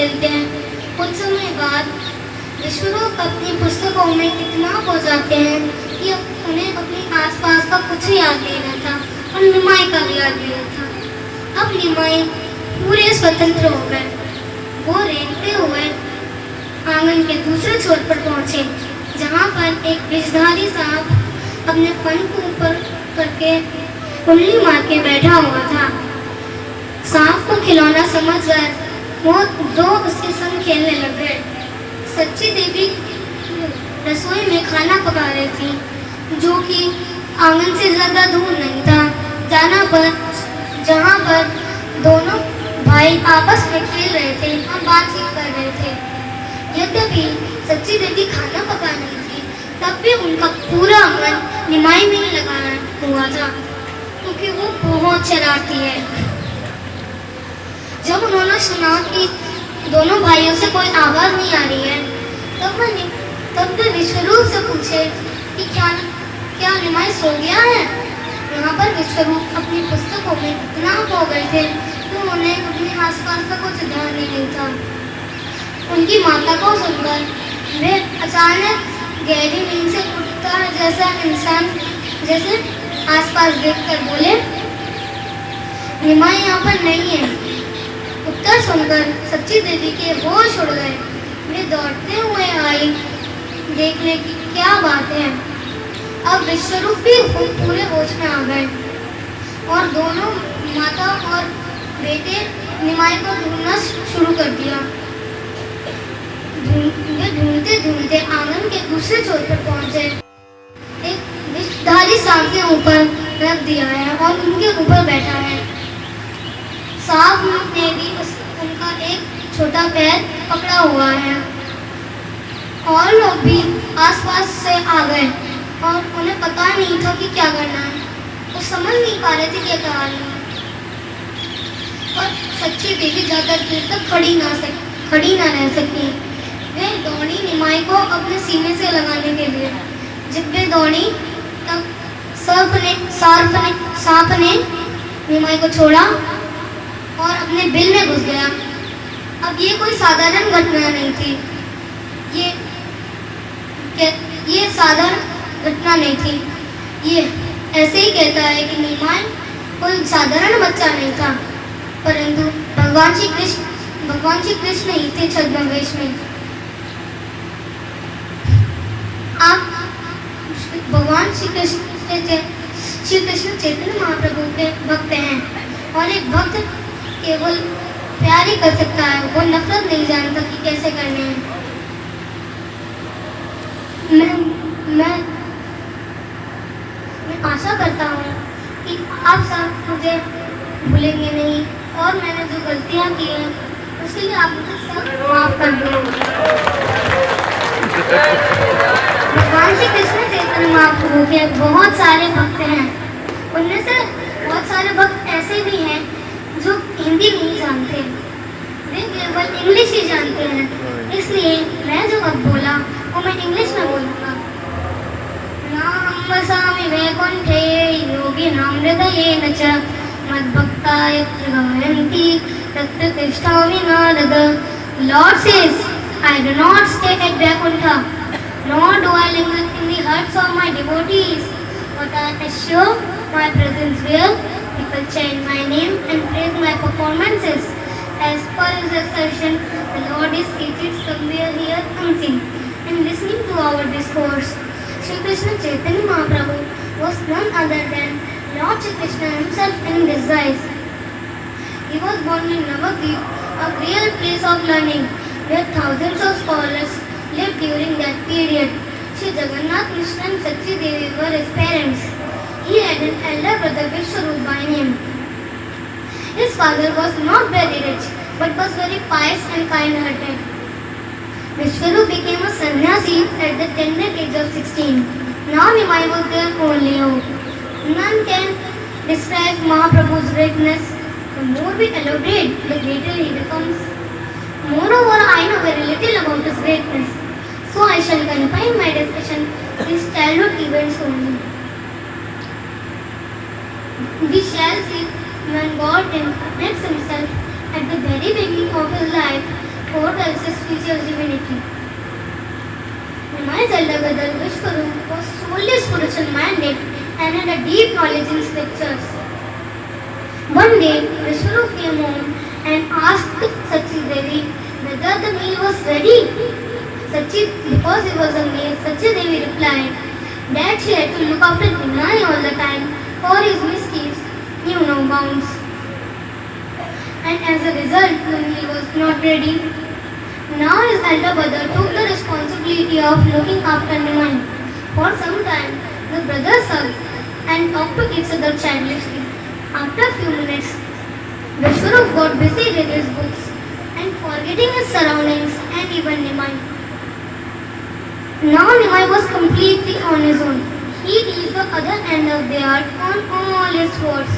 खेलते हैं। कुछ समय बाद विश्वरूप अपनी पुस्तकों में इतना खो जाते हैं कि उन्हें अपने आसपास का कुछ याद नहीं रहता और निमाई का भी याद नहीं रहता। अब निमाई पूरे स्वतंत्र हो गए। वो रेंगते हुए आंगन के दूसरे छोर पर पहुंचे, जहां पर एक विषधारी सांप अपने फन को ऊपर करके उंगली मार के बैठा हुआ था। सांप को खिलौना समझकर वो दो उसके संग खेलने लग गए। सच्ची देवी रसोई में खाना पका रही थी, जो कि आंगन से ज्यादा दूर नहीं था, जहाँ पर दोनों भाई आपस में खेल रहे थे और बातचीत कर रहे थे। यद्यपि सच्ची देवी खाना पका रही थी, तब भी उनका पूरा मन निमाई में ही लगा हुआ था, क्योंकि वो बहुत शरारती है। जब उन्होंने सुना कि दोनों भाइयों से कोई आवाज नहीं आ रही है, तब वे विश्वरूप से पूछे कि क्या निमाई सो गया है। यहाँ पर विश्वरूप अपनी पुस्तकों में इतना खो गए थे कि उन्हें अपने आसपास का कुछ ध्यान नहीं था। उनकी माता को सुनकर वे अचानक गहरी नींद से उठता है जैसा इंसान जैसे आसपास देखकर बोले, निमाई यहाँ पर नहीं है। उत्तर सुनकर सच्ची देवी के होश उड़ गए। वे दौड़ते हुए आई देखने की क्या बात है। अब विश्वरूप भी पूरे होश में आ गए और दोनों माता और बेटे निमाई को ढूंढना शुरू कर दिया। वे ढूंढते ढूंढते आंगन के दूसरे छोर पर पहुंचे। एक विषधारी सांप के ऊपर रख दिया है और उनके ऊपर बैठा है। सांप ने भी उनका एक छोटा पैर पकड़ा हुआ है और लोग भी आसपास से आ गए और उन्हें पता नहीं था कि क्या करना है। वो समझ नहीं पा रहे थे क्या करना है। और सच्ची देवी ज्यादा देर तक खड़ी ना रह सकी। वे दौड़ी निमाई को अपने सीने से लगाने के लिए। जब वे दौड़ी तब सांप ने निमाई को छोड़ा और अपने बिल में घुस गया। अब ये कोई साधारण घटना नहीं थी। ये साधारण घटना नहीं थी। ये ऐसे ही कहता है कि निमाई कोई साधारण बच्चा नहीं था, परंतु भगवान श्री कृष्ण ही थे छद्मवेश में। आप भगवान श्री कृष्ण चैतन्य महाप्रभु के भक्त हैं और एक भक्त केवल प्यार ही कर सकता है, वो नफरत नहीं जानता कि कैसे करने हैं। मैं आशा करता हूँ कि आप सब मुझे भूलेंगे नहीं और मैंने जो गलतियाँ की हैं उसके लिए आप मुझे सब माफ कर दो। भगवान श्री कृष्ण चैतन्य महाप्रभु के बहुत सारे भक्त हैं। उनमें से बहुत सारे भक्त ऐसे भी हैं जो हिंदी नहीं जानते, वे केवल इंग्लिश ही जानते हैं। इसलिए मैं जो अब बोला वो मैं इंग्लिश में बोलूँगा। नाम वसामि वैकुंठे योगिनां हृदयेन च मद्भक्ता यत्र गायन्ति तत्र तिष्ठामि Narad. Lord says, I do not stay at Vaikuntha, nor do I linger in the hearts of my devotees, but I assure my presence where people chant my name and praise my performances. As per his assertion, the Lord is seated somewhere here unseen and listening to our discourse. Shri Krishna Chaitanya Mahaprabhu was none other than Lord Shri Krishna himself in disguise. He was born in Navadvip, a real place of learning, where thousands of scholars lived during that period. Shri Jagannath Mishra and Sachi Devi were his parents. He had an elder brother Vishwarup by name. His father was not very rich, but was very pious and kind-hearted. Vishwarup became a sannyasi at the tender age of 16. Now Nimai was their only hope. None can describe Mahaprabhu's greatness. The more we elaborate, the greater he becomes. Moreover, I know very little about his greatness, so I shall confine my discussion to his childhood events only. We shall see when God incarnates himself at the very beginning of his life, fourth elsest features divinity. Nimai's elder brother Vishwarup was solely spiritual minded and had a deep knowledge in scriptures. One day, Vishwarup came home and asked Sachi Devi whether the meal was ready. Because he was a male, Sachi Devi replied that she had to look after Nimai all the time, for his misdeeds knew no bounds. And as a result, the meal was not ready. Now his elder brother took the responsibility of looking after Nimai. For some time, the brothers hugged and talked to each other childishly. After a few minutes, Vishwarup got busy with his books and forgetting his surroundings and even Nimai. Now Nimai was completely on his own. He reached the other end of the earth on all his fours.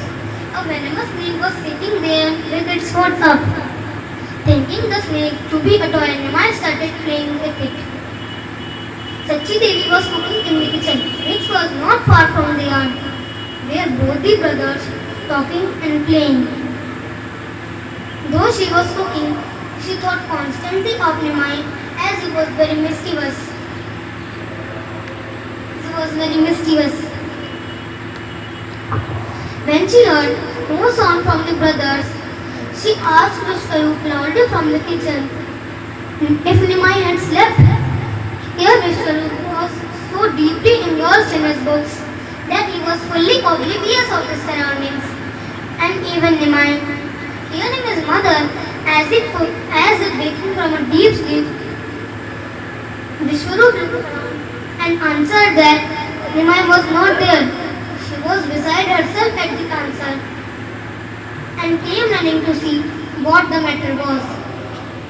A venomous snake was sitting there with its foot up. Thinking the snake to be a toy, Nimai started playing with it. Sachi Devi was cooking in the kitchen, which was not far from the yard, where both the brothers talking and playing. Though she was cooking, she thought constantly of Nimai as he was very mischievous. When she heard no sound from the brothers, she asked Vishwarup loudly from the kitchen if Nimai had slept. Here Vishwarup was so deeply immersed in his books that he was fully oblivious of his surroundings. And even Nimai, hearing his mother as it waking from a deep sleep, Vishwarup looked around and answered that Nimai was not there. She was beside herself at the answer and came running to see what the matter was.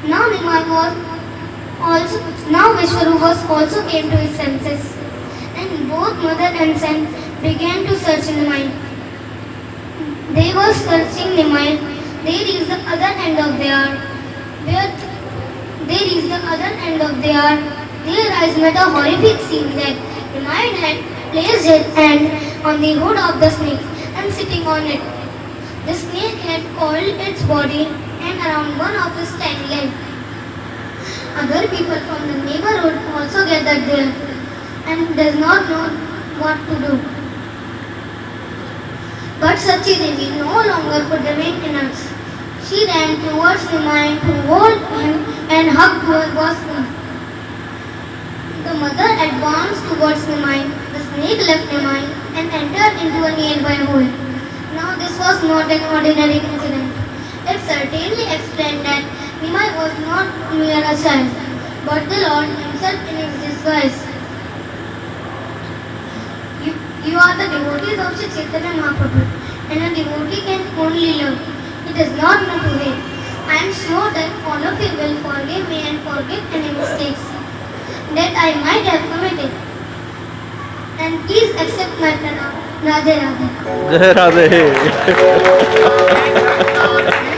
Now Vishwarup was also came to his senses, and both mother and son began to search Nimai. They were searching Nimai. They reached the other end of the earth. Their eyes met a horrific scene that Nimai had placed his hand on the hood of the snake and sitting on it. The snake had coiled its body and around one of his tiny legs. Other people from the neighborhood also gathered there and does not know what to do. But Sachi Devi no longer could remain inert. She ran towards Nimai to hold him and hug her bosom. The mother advanced towards Nimai. The snake left Nimai and entered into a nearby hole. Now this was not an ordinary incident. It certainly explained that Nimai was not mere a child, but the Lord himself in his disguise. You are the devotees of Sri Chaitanya Mahaprabhu, and a devotee can only love. He does not know to hate. I am sure that all of you will forgive me and forgive any mistakes that I might have committed. And please accept my pranam. Radhe Radhe. Jai Radhe.